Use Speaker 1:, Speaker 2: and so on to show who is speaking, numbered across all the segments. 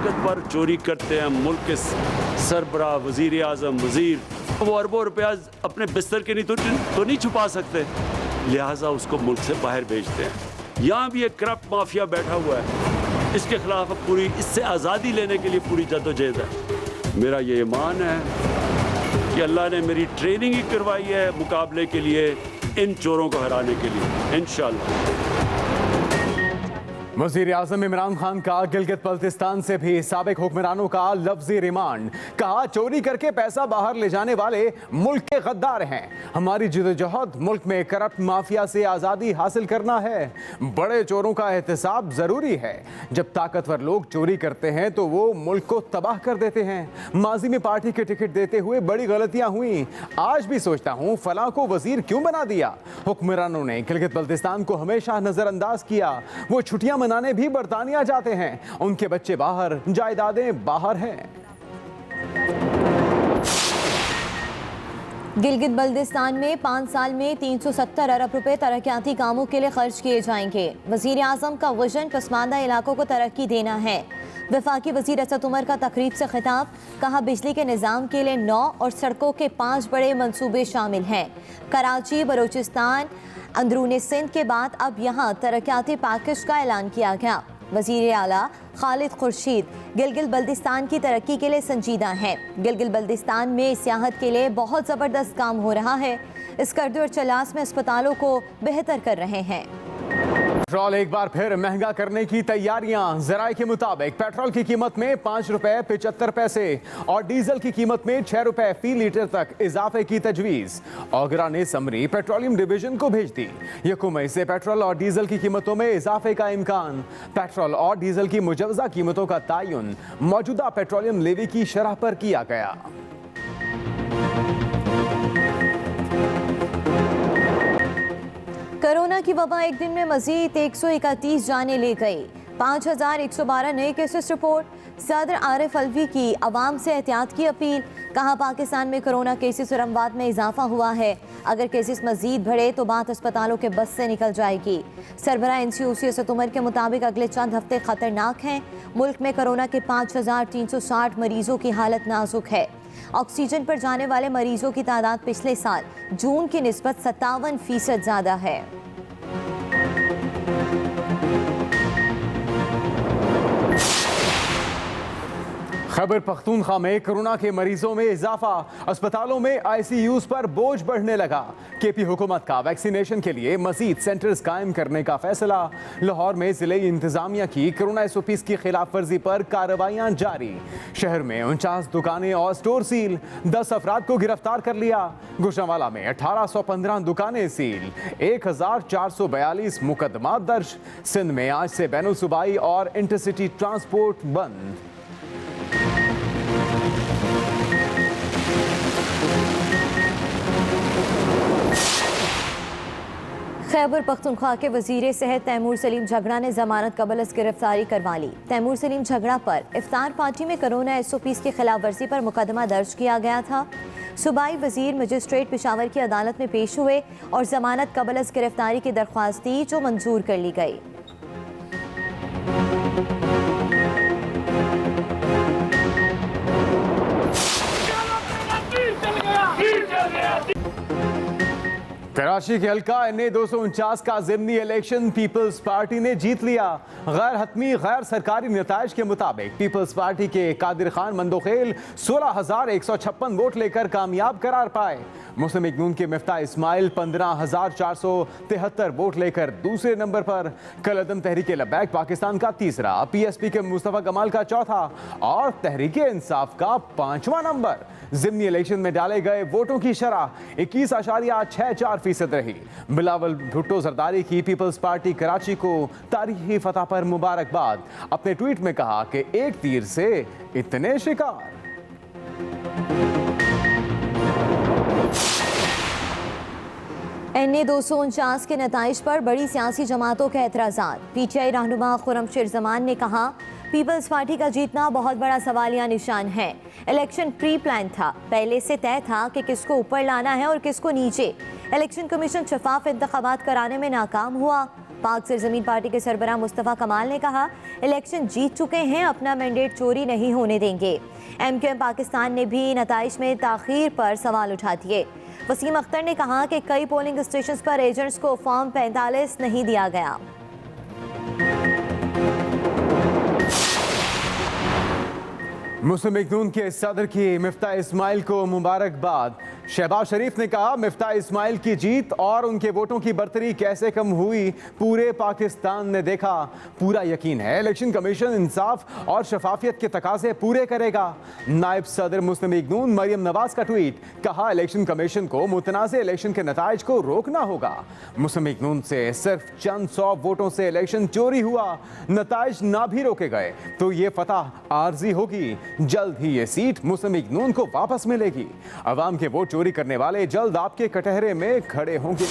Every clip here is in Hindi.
Speaker 1: ताकतवर चोरी करते हैं, मुल्क के सरबराह, वजीर आज़म, वजीर, वो अरबों रुपया अपने बिस्तर के तो नहीं छुपा सकते, लिहाजा उसको मुल्क से बाहर भेजते हैं। यहाँ भी एक करप्ट माफिया बैठा हुआ है, इसके खिलाफ पूरी, इससे आज़ादी लेने के लिए पूरी जद्दोजहद है। मेरा ये ईमान है कि अल्लाह ने मेरी ट्रेनिंग ही करवाई है मुकाबले के लिए, इन चोरों को हराने के लिए, इंशाअल्लाह।
Speaker 2: वज़ीर आज़म इमरान खान का गिलगित बल्तिस्तान से भी साबिक हुक्मरानों का लफ्ज़ी रिमांड। कहा, चोरी करके पैसा बाहर ले जाने वाले मुल्क के गद्दार हैं। हमारी जिदोजहद मुल्क में करप्ट माफिया से आज़ादी हासिल करना है। बड़े चोरों का एहतसाब ज़रूरी है। जब ताकतवर लोग चोरी करते हैं तो वो मुल्क को तबाह कर देते हैं। माजी में पार्टी के टिकट देते हुए बड़ी गलतियाँ हुई। आज भी सोचता हूँ फलां को वज़ीर क्यों बना दिया। हुक्मरानों ने गिलगित बल्तिस्तान को हमेशा नज़रअंदाज किया। वो छुट्टियाँ मनाने भी बरतानिया जाते हैं, उनके बच्चे बाहर, जायदादें बाहर हैं।
Speaker 3: गिलगित बल्तिस्तान में 5 साल में 370 अरब रुपए तरक्याती कामों के लिए खर्च किए जाएंगे। वजीर आज़म का विजन पसमानदा इलाकों को तरक्की देना है। वफाकी वजीर असद उमर का तकरीब से खिताब। कहा, बिजली के निज़ाम के लिए 9 और सड़कों के 5 बड़े मंसूबे शामिल हैं। कराची, बलूचिस्तान, अंदरूनी सिंध के बाद अब यहाँ तरक्याती पैकेज का ऐलान किया गया। वज़ीर आला खालिद खुर्शीद गिलगित बल्तिस्तान की तरक्की के लिए संजीदा हैं। गिलगित बल्तिस्तान में सियाहत के लिए बहुत ज़बरदस्त काम हो रहा है। इस कर्द और चलास में अस्पतालों को बेहतर कर रहे हैं।
Speaker 2: पेट्रोल एक बार फिर महंगा करने की तैयारियां। ज़राए के मुताबिक पेट्रोल की कीमत में 5 रुपए 75 पैसे और डीजल की कीमत में 6 रुपए फी लीटर तक इजाफे की तजवीज़। ओगरा ने समरी पेट्रोलियम डिवीजन को भेज दी। 1 मई से पेट्रोल और डीजल की कीमतों में इजाफे का इम्कान। पेट्रोल और डीजल की मुजवजा कीमतों का तयन मौजूदा पेट्रोलियम लेवी की शरह पर किया गया।
Speaker 3: कोरोना की वबा एक दिन में मजीद 131 जानें ले गई। 5112 नए केसेस रिपोर्ट। सदर आरिफ अलवी की अवाम से एहतियात की अपील। कहा, पाकिस्तान में कोरोना केसेस और अमवात में इजाफा हुआ है। अगर केसेस मजीद बढ़े तो बात अस्पतालों के बस से निकल जाएगी। सरबराह NCOC असद उमर के मुताबिक अगले चंद हफ्ते खतरनाक हैं। मुल्क में कोरोना के 5360 मरीजों की हालत नाजुक है। ऑक्सीजन पर जाने वाले मरीजों की तादाद पिछले साल जून की निस्बत 57% ज़्यादा है।
Speaker 2: खैबर पख्तूनख्वा में कोरोना के मरीजों में इजाफा। अस्पतालों में ICUs पर बोझ बढ़ने लगा। KP हुकूमत का वैक्सीनेशन के लिए मजीद सेंटर्स कायम करने का फैसला। लाहौर में जिले इंतजामिया की कोरोना SOPs की खिलाफ वर्जी पर कार्रवाइयां जारी। शहर में 49 दुकानें और स्टोर सील। 10 अफराद को गिरफ्तार कर लिया। गुजरांवाला में 1815 दुकानें सील। 1442 मुकदमा दर्ज। सिंध में आज से बैनुल सूबाई और इंटरसिटी ट्रांसपोर्ट बंद।
Speaker 3: खैबर पख्तूनख्वा के वजीर सेहत तैमूर सलीम झगड़ा ने जमानत कबल गिरफ्तारी करवा ली। तैमूर सलीम झगड़ा पर इफ्तार पार्टी में कोरोना SOPs की खिलाफ वर्जी पर मुकदमा दर्ज किया गया था। सूबाई वजीर मजिस्ट्रेट पेशावर की अदालत में पेश हुए और जमानत कबल गिरफ्तारी की दरख्वास्त दी, जो मंजूर कर ली गई।
Speaker 2: कराची के हल्का NA 249 का ज़िमनी इलेक्शन पीपल्स पार्टी ने जीत लिया। गैर हतमी गैर सरकारी नताइज के मुताबिक पीपल्स पार्टी के कादिर खान मंदोखेल 16,156 वोट लेकर कामयाब करार पाए। मुस्लिम लीग नून के मिफ्ता इस्माइल 15,473 वोट लेकर दूसरे नंबर पर। कलअदम तहरीक लब्बैक पाकिस्तान का तीसरा, PSP के मुस्तफा कमाल का चौथा और तहरीक इंसाफ का 5वां नंबर। ज़िमनी इलेक्शन में डाले गए वोटों की शरह 21.64% रही। बिलावल भुट्टो जरदारी की पीपल्स पार्टी कराची को तारीखी फतह पर मुबारकबाद। अपने ट्वीट में कहा कि एक तीर से इतने शिकार।
Speaker 3: NA 249 के नताइज पर बड़ी सियासी जमातों के एतराज़ात। PTI रहनुमा खुर्रमशेर जमान ने कहा, पीपल्स पार्टी का जीतना बहुत बड़ा सवालिया निशान है। इलेक्शन प्री प्लान था, पहले से तय था कि किसको ऊपर लाना है और किसको नीचे। इलेक्शन कमीशन शफाफ इंतखाबात कराने में नाकाम हुआ। पाक सरजमीन पार्टी के सरबराह मुस्तफ़ा कमाल ने कहा, इलेक्शन जीत चुके हैं, अपना मैंडेट चोरी नहीं होने देंगे। MQM पाकिस्तान ने भी नताइज में ताख़ीर पर सवाल उठा दिए। वसीम अख्तर ने कहा कि कई पोलिंग स्टेशन पर एजेंट्स को फॉर्म 45 नहीं दिया गया।
Speaker 2: मुस्लिम लीग नून के सदर की मिफ्ता इस्माइल को मुबारकबाद। शहबाज शरीफ ने कहा, मिफ्ता इस्माइल की जीत और उनके वोटों की बर्तरी कैसे कम हुई पूरे पाकिस्तान ने देखा। पूरा यकीन है इलेक्शन कमीशन इंसाफ और शफाफियत के तकाजे पूरे करेगा। नायब सदर मुस्लिम लीग नून मरियम नवाज का ट्वीट, कहा इलेक्शन कमीशन को मुतनाज़ इलेक्शन के नताइज को रोकना होगा। मुस्लिम लीग नून से सिर्फ चंद 100 वोटों से इलेक्शन चोरी हुआ, नताइज ना भी रोके गए तो ये फतह आर्जी होगी। जल्द ही ये सीट मुस्लिम लीग नून को वापस मिलेगी। अवाम के वोट चोरी करने वाले जल्द आपके कटहरे में खड़े होंगे।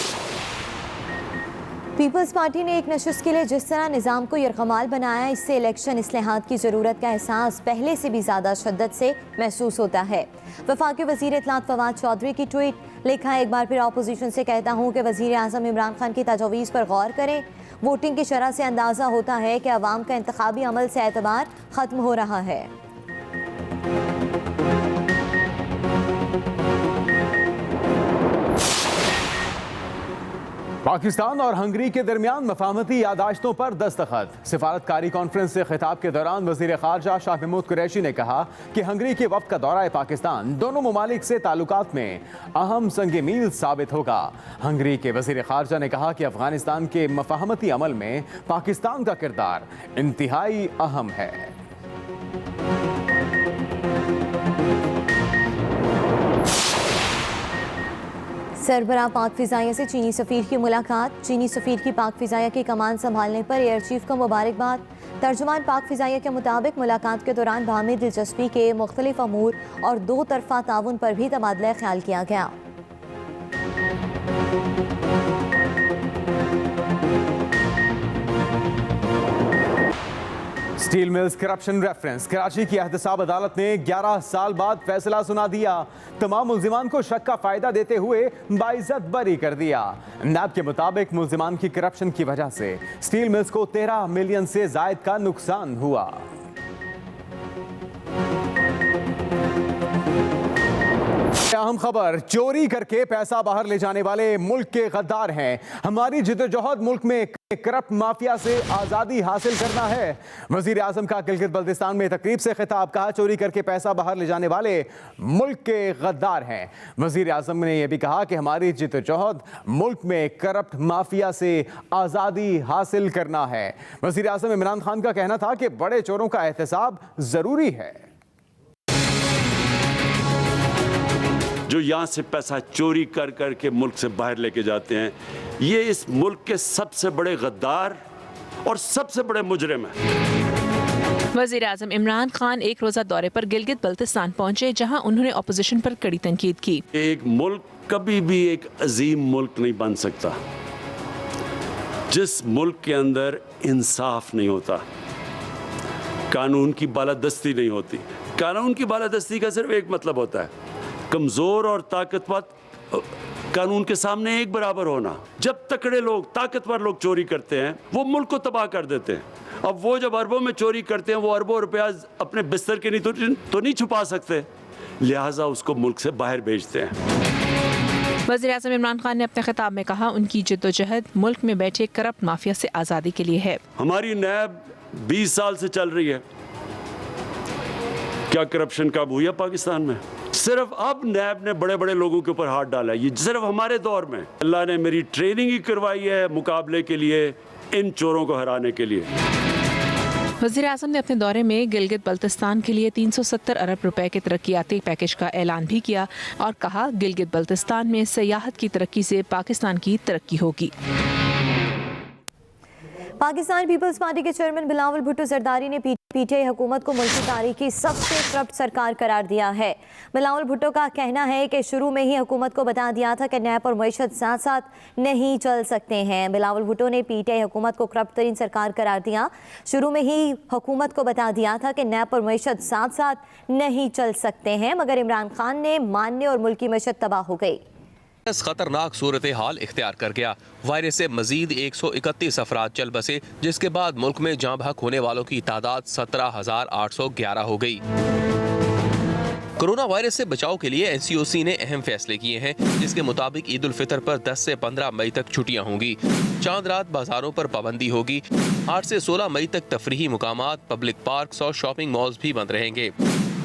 Speaker 3: पीपल्स पार्टी ने एक नशिस्त के लिए जिस तरह निज़ाम को यरगमाल बनाया, इससे इलेक्शन इस्लाहात की ज़रूरत का एहसास पहले से भी ज़्यादा शिद्दत से महसूस होता है। वफाकी वज़ीर इत्तलात फवाद चौधरी की ट्वीट, लिखा, एक बार फिर अपोजिशन से कहता हूँ कि वज़ीर आज़म इमरान खान की तजवीज़ पर गौर करें। वोटिंग की शरह से अंदाज़ा होता है कि अवाम का इंतखाबी अमल से एतबार ख़त्म हो रहा है।
Speaker 2: पाकिस्तान और हंगरी के दरमियान मफाहमती यादाश्तों पर दस्तखत। सिफारतकारी कॉन्फ्रेंस से खिताब के दौरान वज़ीर ख़ारजा शाह महमूद कुरैशी ने कहा कि हंगरी के वफ़द का दौरा पाकिस्तान दोनों ममालिक से ताल्लुकात में अहम संग मील साबित होगा। हंगरी के वज़ीर ख़ारजा ने कहा कि अफ़गानिस्तान के मफाहमती अमल में पाकिस्तान का किरदार इंतहाई अहम है।
Speaker 3: सरबराह पाक फ़िज़ाइया से चीनी सफ़ीर की मुलाकात। चीनी सफ़ीर की पाक फ़िज़ाइया की कमान संभालने पर एयर चीफ को मुबारकबाद। तर्जुमान पाक फ़िज़ाइया के मुताबिक मुलाकात के दौरान बाहमी दिलचस्पी के मुख्तलिफ अमूर और दो तरफ़ा ताउन पर भी तबादला ख्याल किया गया।
Speaker 2: Steel mills corruption reference, Karachi की एहतसाब अदालत ने 11 साल बाद फैसला सुना दिया। तमाम मुल्जिमान को शक का फायदा देते हुए बाइज्जत बरी कर दिया। नैब के मुताबिक मुल्जिमान की करप्शन की वजह से स्टील मिल्स को 13 मिलियन से जायद का नुकसान हुआ। अहम खबर, चोरी करके पैसा बाहर ले जाने वाले मुल्क के गद्दार हैं। हमारी जिद्दोजहद मुल्क में करप्ट माफिया से आज़ादी हासिल करना है। वज़ीर आज़म का गिलगित बल्तिस्तान में तकरीब से खिताब, कहा चोरी करके पैसा बाहर ले जाने वाले मुल्क के गद्दार हैं। वज़ीर आज़म ने यह भी कहा कि हमारी जिद्दोजहद मुल्क में करप्ट माफिया से आज़ादी हासिल करना है। वज़ीर आज़म इमरान खान का कहना था कि बड़े चोरों का एहतसाब ज़रूरी है।
Speaker 1: जो यहाँ से पैसा चोरी कर कर के मुल्क से बाहर लेके जाते हैं, ये इस मुल्क के सबसे बड़े गद्दार और सबसे बड़े मुजरिम हैं।
Speaker 4: वज़ीर आज़म इमरान खान एक रोज़ा दौरे पर गिलगित बल्तिस्तान पहुंचे, जहां उन्होंने अपोजिशन पर कड़ी तनकीद की।
Speaker 1: एक मुल्क कभी भी एक अजीम मुल्क नहीं बन सकता जिस मुल्क के अंदर इंसाफ नहीं होता, कानून की बालादस्ती नहीं होती। कानून की बालादस्ती का सिर्फ एक मतलब होता है, कमज़ोर और ताकतवर कानून के सामने एक बराबर होना। जब तकड़े लोग, ताकतवर लोग चोरी करते हैं, वो मुल्क को तबाह कर देते हैं। अब वो जब अरबों में चोरी करते हैं, वो अरबों रुपया अपने बिस्तर के तो नहीं छुपा सकते, लिहाजा उसको मुल्क से बाहर भेजते हैं।
Speaker 4: वज़ीर आज़म इमरान खान ने अपने खिताब में कहा, उनकी जिद्दोजहद मुल्क में बैठे करप्ट माफिया से आज़ादी के लिए है।
Speaker 1: हमारी नैब 20 साल से चल रही है, क्या करप्शन कब हुई है पाकिस्तान में? सिर्फ अब नैब ने बड़े बड़े लोगों के ऊपर हाथ डाला है, ये सिर्फ हमारे दौर में। अल्लाह ने मेरी ट्रेनिंग ही करवाई है मुकाबले के लिए, इन चोरों को हराने के लिए।
Speaker 4: वज़ीर आज़म ने अपने दौरे में गिलगित बल्तिस्तान के लिए 370 अरब रुपए के तरक्याती पैकेज का ऐलान भी किया और कहा, गिलगित बल्तिस्तान में सियाहत की तरक्की से पाकिस्तान की तरक्की होगी।
Speaker 3: पाकिस्तान पीपल्स पार्टी के चेयरमैन बिलावल भुट्टो जरदारी ने पीटीआई हुकूमत को मुल्की तारीख की सबसे करप्ट सरकार करार दिया है। बिलावल भुट्टो का कहना है कि शुरू में ही हुकूमत को बता दिया था कि नैब और मईशत साथ साथ नहीं चल सकते हैं। बिलावल भुट्टो ने पीटीआई हुकूमत को करप्ट तरीन सरकार करार दिया। शुरू में ही हुकूमत को बता दिया था कि नैब और मईशत साथ साथ नहीं चल सकते हैं, मगर इमरान खान ने मानने और मुल्की मईशत तबाह हो गई।
Speaker 5: खतरनाक सूरत हाल इख्तियार कर गया। वायरस से मजीद 131 अफराद चल बसे, जिसके बाद मुल्क में जाँ बहक होने वालों की तादाद 17,811 हो गई। कोरोना वायरस से बचाव के लिए NCOC ने अहम फैसले किए हैं, जिसके मुताबिक ईद उल फितर पर 10 से 15 मई तक छुट्टियां होंगी। चांद रात बाजारों पर पाबंदी होगी। 8 से 16 मई तक तफरीही मुकामात, पब्लिक पार्क्स और शॉपिंग मॉल्स भी बंद रहेंगे।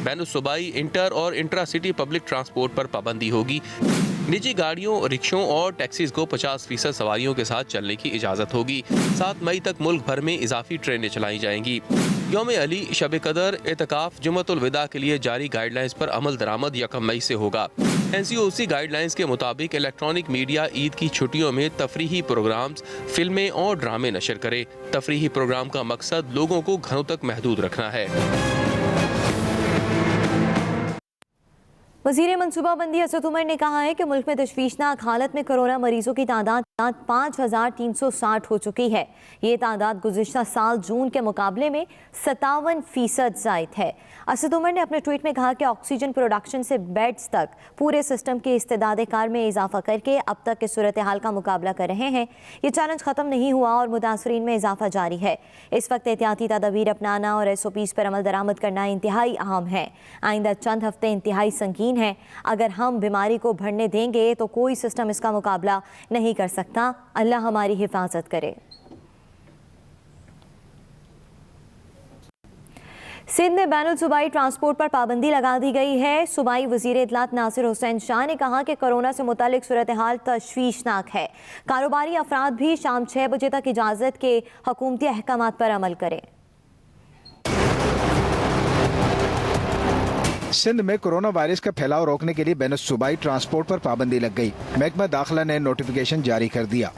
Speaker 5: बैनुल-सूबाई, इंटर और इंट्रा सिटी पब्लिक ट्रांसपोर्ट पर पाबंदी होगी। निजी गाड़ियों, रिक्शों और टैक्सीज को 50% सवारियों के साथ चलने की इजाज़त होगी। 7 मई तक मुल्क भर में इजाफी ट्रेनें चलाई जाएंगी। यौम अली, शब कदर, एतकाफ, जुम्मतुल विदा के लिए जारी गाइडलाइंस पर अमल दरामद 1 मई से होगा। NCOC गाइडलाइंस के मुताबिक इलेक्ट्रॉनिक मीडिया ईद की छुट्टियों में तफरीही प्रोग्राम्स, फिल्में और ड्रामे नशर करे। तफरीही प्रोग्राम का मकसद लोगों को घरों तक महदूद रखना है।
Speaker 3: वज़ीर मनसूबाबंदी असद उमर ने कहा है कि मुल्क में तशवीशनाक हालत में कोरोना मरीजों की तादाद 5,360 हो चुकी है। ये तादाद गुज़िश्ता साल जून के मुकाबले में 57% ज़ायद है। असद उमर ने अपने ट्वीट में कहा कि ऑक्सीजन प्रोडक्शन से बेड्स तक पूरे सिस्टम की इस्तेदाद कार में इजाफा करके अब तक के सूरत हाल का मुकाबला कर रहे हैं। ये चैलेंज ख़त्म नहीं हुआ और मुतासरीन में इजाफा जारी है। इस वक्त एहतियाती तदाबीर अपनाना और SOPs पर अमल दरामद करना इंतहाई अहम है। आइंदा चंद हफ्ते इंतहाई संगीन है। अगर हम बीमारी को बढ़ने देंगे तो कोई सिस्टम इसका मुकाबला नहीं कर सकता। अल्लाह हमारी हिफाजत करे। सिंध में बैनुल सूबाई ट्रांसपोर्ट पर पाबंदी लगा दी गई है। सूबाई वजीर इत्तलात नासिर हुसैन शाह ने कहा कि कोरोना से मुतालिक सूरत हाल तशवीशनाक है। कारोबारी अफराद भी शाम 6 बजे तक इजाज़त के हुकूमती अहकामात पर अमल करें।
Speaker 6: सिंध में कोरोना वायरस का फैलाव रोकने के लिए बैनुल सूबाई ट्रांसपोर्ट पर पाबंदी लग गई। महकमा दाखिला ने नोटिफिकेशन जारी कर दिया।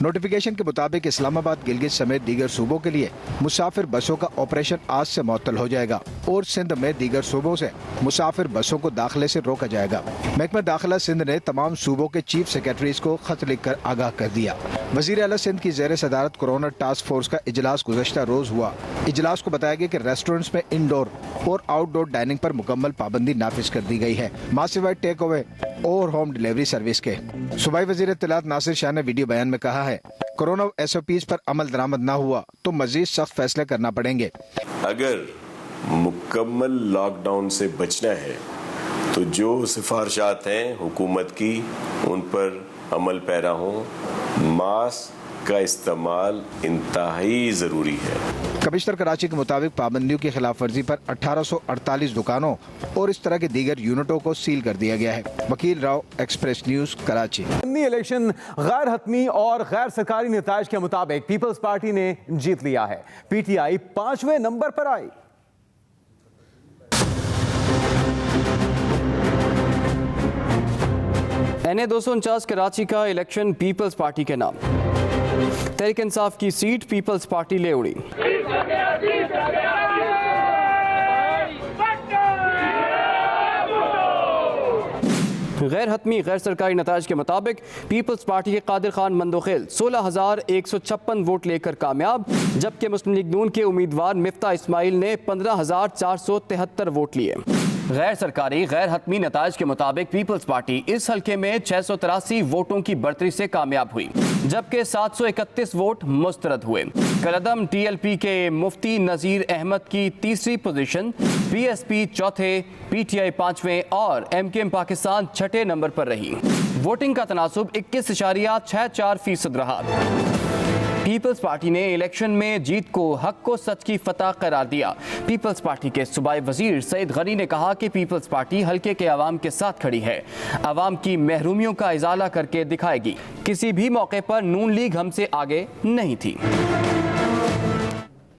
Speaker 6: नोटिफिकेशन के मुताबिक इस्लामाबाद, गिलगित समेत दीगर सूबों के लिए मुसाफिर बसों का ऑपरेशन आज से मुअत्तल हो जाएगा और सिंध में दीगर सूबों से मुसाफिर बसों को दाखिले से रोका जाएगा। महकमा दाखिला सिंध ने तमाम सूबों के चीफ सेक्रेटरीज को खत लिखकर आगाह कर दिया। वजीर आला सिंध की ज़ेर सदारत कोरोना टास्क फोर्स का इजलास गुज़श्ता रोज हुआ। इजलास को बताया गया कि रेस्टोरेंट्स में इंडोर और आउटडोर डाइनिंग पर मुकम्मल पाबंदी नाफिज कर दी गई है, मासिवाइड टेक अवे और होम डिलीवरी सर्विस के। सूबाई वजीर इत्तलात नासिर शाह ने वीडियो बयान में कहा है, कोरोना SOPs पर अमल दरामद ना हुआ तो मजीद सख्त फैसले करना पड़ेंगे।
Speaker 7: अगर मुकम्मल लॉकडाउन से बचना है तो जो सिफारिशात हैं हुकूमत की उन पर अमल पैरा हो। मास्क का इस्तेमाल इंतहाई ज़रूरी है।
Speaker 6: कमिश्नर कराची के मुताबिक पाबंदियों की खिलाफ वर्जी पर 1848 दुकानों और इस तरह के दीगर यूनिटों को सील कर दिया गया है। वकील Rao, express news, Karachi.
Speaker 2: Election गैर हतमी और गैर सरकारी नताइज के मुताबिक पीपल्स पार्टी ने जीत लिया है। PTI 5वें नंबर पर आई।
Speaker 8: NA 249 कराची का इलेक्शन पीपल्स पार्टी के नाम। तहरीक इंसाफ की सीट पीपल्स पार्टी ले उड़ी। गैर हतमी गैर सरकारी नताइज के मुताबिक पीपल्स पार्टी के कादिर खान मंदोखेल 16,156 वोट लेकर कामयाब, जबकि मुस्लिम लीग नून के उम्मीदवार मिफ्ता इस्माइल ने 15,473 वोट लिए। गैर सरकारी गैर हतमी नताइज के मुताबिक पीपल्स पार्टी इस हल्के में 683 वोटों की बढ़तरी से कामयाब हुई, जबकि 731 वोट मुस्तरद हुए। कलअदम TLP के मुफ्ती नज़ीर अहमद की तीसरी पोजीशन, PSP चौथे, PTI 5वें और MKM पाकिस्तान 6ठे नंबर पर रही। वोटिंग का तनासुब 21.64% रहा। पीपल्स पार्टी ने इलेक्शन में जीत को हक को सच की फतह करार दिया। पीपल्स पार्टी के सूबाई वजीर सईद गनी ने कहा कि पीपल्स पार्टी हल्के के अवाम के साथ खड़ी है, अवाम की महरूमियों का इजाला करके दिखाएगी। किसी भी मौके पर नून लीग हमसे आगे नहीं थी।